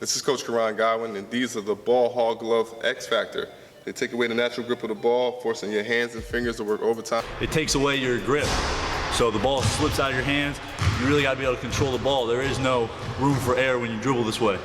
This is Coach Karan Godwin, and these are the ball hog glove X Factor. They take away the natural grip of the ball, forcing your hands and fingers to work overtime. It takes away your grip. So the ball slips out of your hands. You really got to be able to control the ball. There is no room for error when you dribble this way.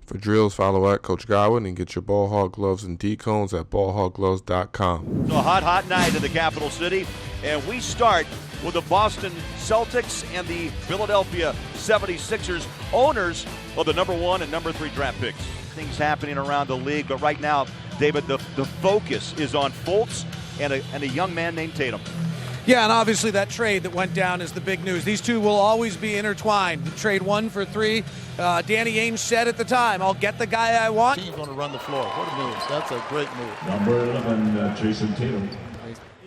For drills, follow at Coach Godwin and get your ball hog gloves and D-cones at ballhoggloves.com. A hot night in the capital city, and we start with the Boston Celtics and the Philadelphia 76ers, owners of the number 1 and number 3 draft picks. Things happening around the league, but right now, David, the focus is on Fultz and a young man named Tatum. Yeah, and obviously that trade that went down is the big news. These two will always be intertwined. The trade 1 for 3. Danny Ainge said at the time, I'll get the guy I want. He's going to run the floor. What a move. That's a great move. Number 11, Jayson Tatum.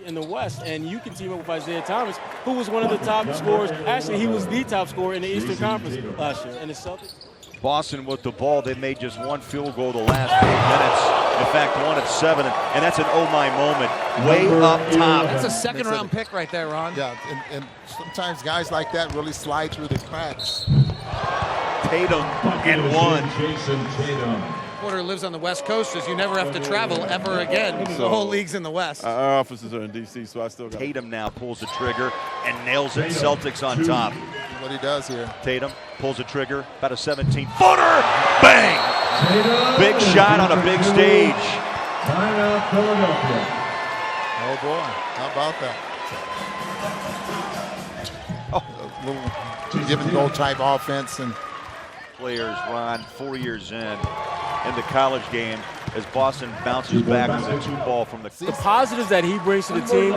In the West, and you can team up with Isaiah Thomas, who was one of the top scorers. Actually, he was the top scorer in the Eastern Conference last year. And the Celtics. Boston with the ball, they made just 1 field goal the last 8 minutes. In fact, 1 at 7, and that's an oh my moment, way up top. That's a second-round pick right there, Ron. Yeah, and sometimes guys like that really slide through the cracks. Tatum and 1. Jayson Tatum. Porter lives on the West Coast, as you never have to travel ever again. The whole league's in the West. Our offices are in D.C., so I still got Tatum now pulls the trigger and nails it. Celtics on top. What he does here. Tatum pulls the trigger, about a 17-footer. Bang! Tatum. Big shot on a big stage. Timeout, Philadelphia. Oh, boy. How about that? A little give-and-go type offense. And Players, Ron, 4 years in the college game as Boston bounces back with a 2-ball from the positives that he brings to the team,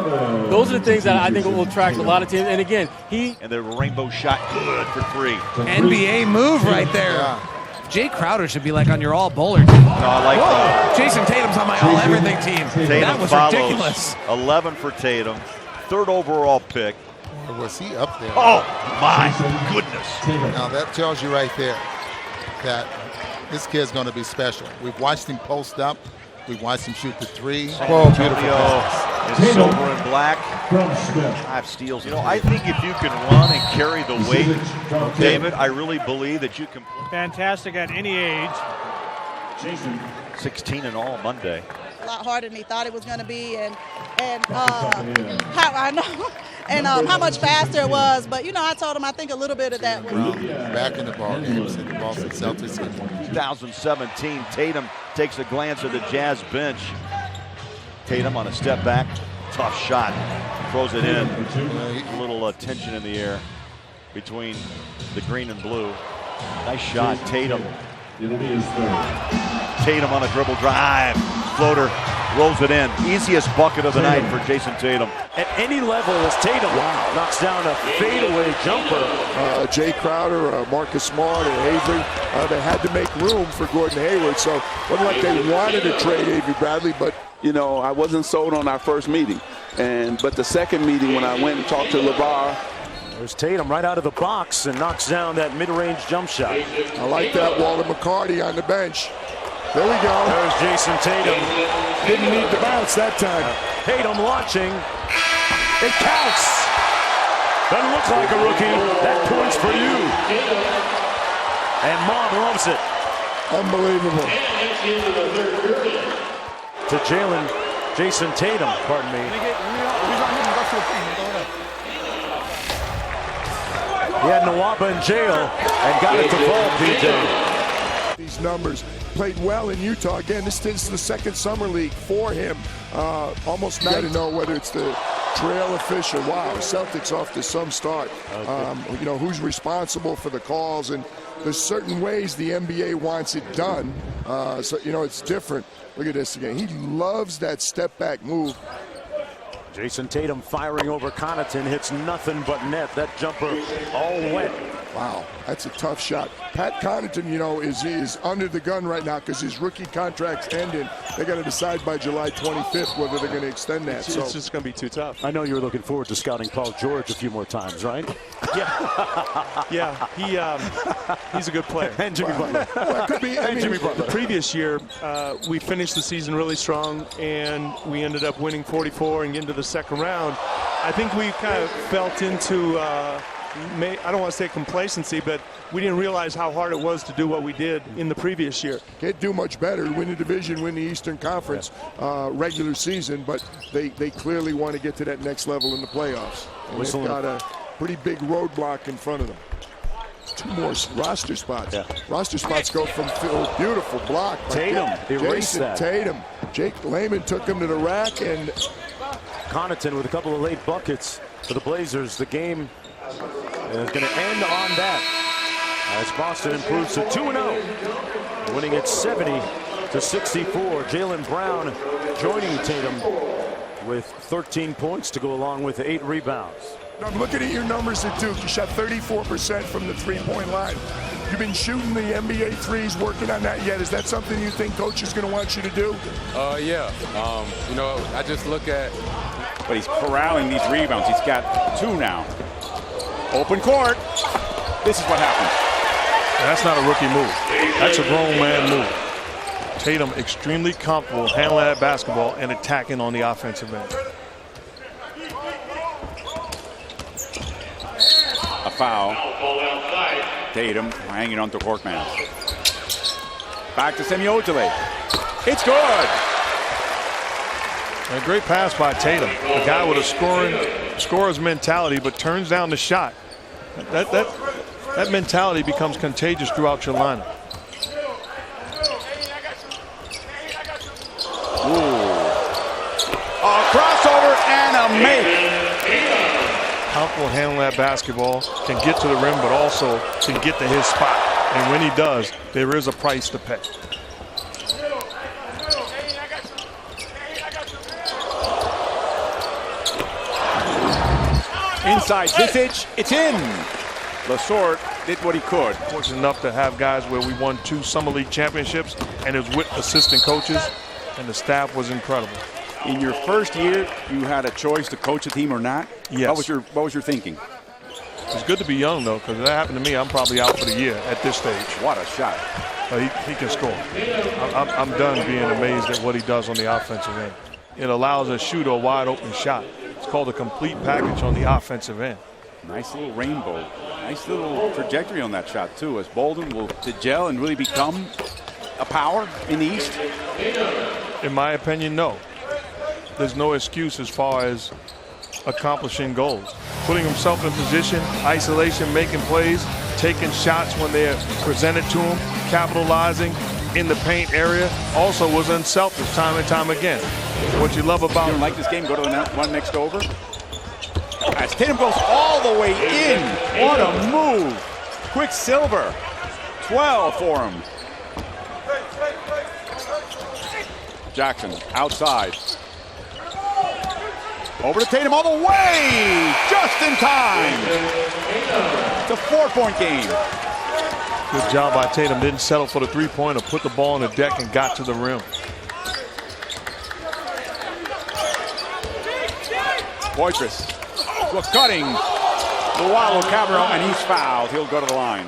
those are the things that I think will attract a lot of teams. And again, and the rainbow shot good for 3. NBA move right there. yeah. Jay Crowder should be like on your all-bowler team. No, I like that. Jason Tatum's on my all-everything team. Tatum That was follows. ridiculous. 11 for Tatum, 3rd overall pick. Or was he up there? Oh, my goodness. Now, that tells you right there that this kid's going to be special. We've watched him post up. We've watched him shoot the 3. Whoa, beautiful pass. In silver and black. 5 steals. You know, I think if you can run and carry the weight, David, I really believe that you can. fantastic at any age. 16 in all Monday. A lot harder than he thought it was going to be, and how I know, and how much faster it was. But you know, I told him I think a little bit of that was Back in the ball games in the Boston Celtics. 2017, Tatum takes a glance at the Jazz bench. Tatum on a step back, tough shot, throws it in. A little tension in the air between the green and blue. Nice shot, Tatum. Tatum on a dribble drive, floater, rolls it in. Easiest bucket of the night for Jayson Tatum. At any level as Tatum knocks down a fadeaway jumper. Jay Crowder, Marcus Smart, and Avery, they had to make room for Gordon Hayward. So it wasn't like they wanted to trade Avery Bradley, but you know, I wasn't sold on our first meeting. But the second meeting when I went and talked to LeVar, There's Tatum right out of the box and knocks down that mid-range jump shot. I like that. Walter McCarty on the bench. There we go. There's Jayson Tatum. Didn't need to bounce that time. Tatum launching. It counts. Doesn't look like a rookie. That point's for you. And Mom loves it. Unbelievable. To Jayson Tatum, pardon me. He had Nwaba in jail and got it to fall, PJ. These numbers. Played well in Utah. Again, this is the second summer league for him. Almost not to know whether it's the trail official. Wow, Celtics off to some start. You know, who's responsible for the calls, and there's certain ways the NBA wants it done. So, you know, it's different. Look at this again. He loves that step back move. Jayson Tatum firing over Connaughton, hits nothing but net. That jumper all wet. Wow, that's a tough shot. Pat Connaughton, you know, is under the gun right now because his rookie contract's ending. They got to decide by July 25th whether they're going to extend that. It's just going to be too tough. I know you were looking forward to scouting Paul George a few more times, right? Yeah, he's a good player. And Jimmy Butler. Well, could be, I mean, Jimmy Butler. The previous year, we finished the season really strong, and we ended up winning 44 and getting to the second round. I think we kind of felt into I don't want to say complacency, but we didn't realize how hard it was to do what we did in the previous year. Can't do much better. Win the division, win the Eastern Conference regular season, but they clearly want to get to that next level in the playoffs. And they've got a pretty big roadblock in front of them. 2 more roster spots. Yeah. Roster spots go from beautiful block. Tatum erased Jayson that. Tatum. Jake Layman took him to the rack, and Connaughton with a couple of late buckets for the Blazers. The game is going to end on that as Boston improves to 2-0, winning at 70-64. Jaylen Brown joining Tatum with 13 points to go along with 8 rebounds. I'm looking at your numbers at Duke. You shot 34% from the three-point line. You've been shooting the NBA threes, working on that yet. Is that something you think coach is going to want you to do? Yeah. You know, I just look at. But he's corralling these rebounds. He's got 2 now. Open court. This is what happens. That's not a rookie move. That's a grown man move. Tatum extremely comfortable handling that basketball and attacking on the offensive end. A foul. Tatum hanging on to Korkmaz. Back to Semi-Ojeleye. It's good. And a great pass by Tatum. A guy with a scorer's mentality, but turns down the shot. That mentality becomes contagious throughout your lineup. A crossover and a make. Comfortable handling that basketball, can get to the rim, but also can get to his spot. And when he does, there is a price to pay. Inside Visage, it's in. Lasort did what he could. Fortunate enough to have guys where we won 2 Summer League championships, and it was with assistant coaches, and the staff was incredible. In your first year, you had a choice to coach a team or not. Yes. What was your thinking? It's good to be young though, because if that happened to me, I'm probably out for the year at this stage. What a shot! He can score. I'm done being amazed at what he does on the offensive end. It allows a shooter a wide open shot. It's called a complete package on the offensive end. Nice little rainbow. Nice little trajectory on that shot too, as Bolden will to gel and really become a power in the East. In my opinion, no. There's no excuse as far as accomplishing goals. Putting himself in position, isolation, making plays, taking shots when they're presented to him, capitalizing in the paint area, also was unselfish time and time again. What you love about... You don't like this game? Go to the one next over. As Tatum goes all the way in. What a move. Quicksilver. 12 for him. Jackson outside. Over to Tatum all the way. Just in time. It's a 4-point game. Good job by Tatum. Didn't settle for the three-pointer. Put the ball on the deck and got to the rim. Poitras was cutting. Luau Cabrera, and he's fouled. He'll go to the line.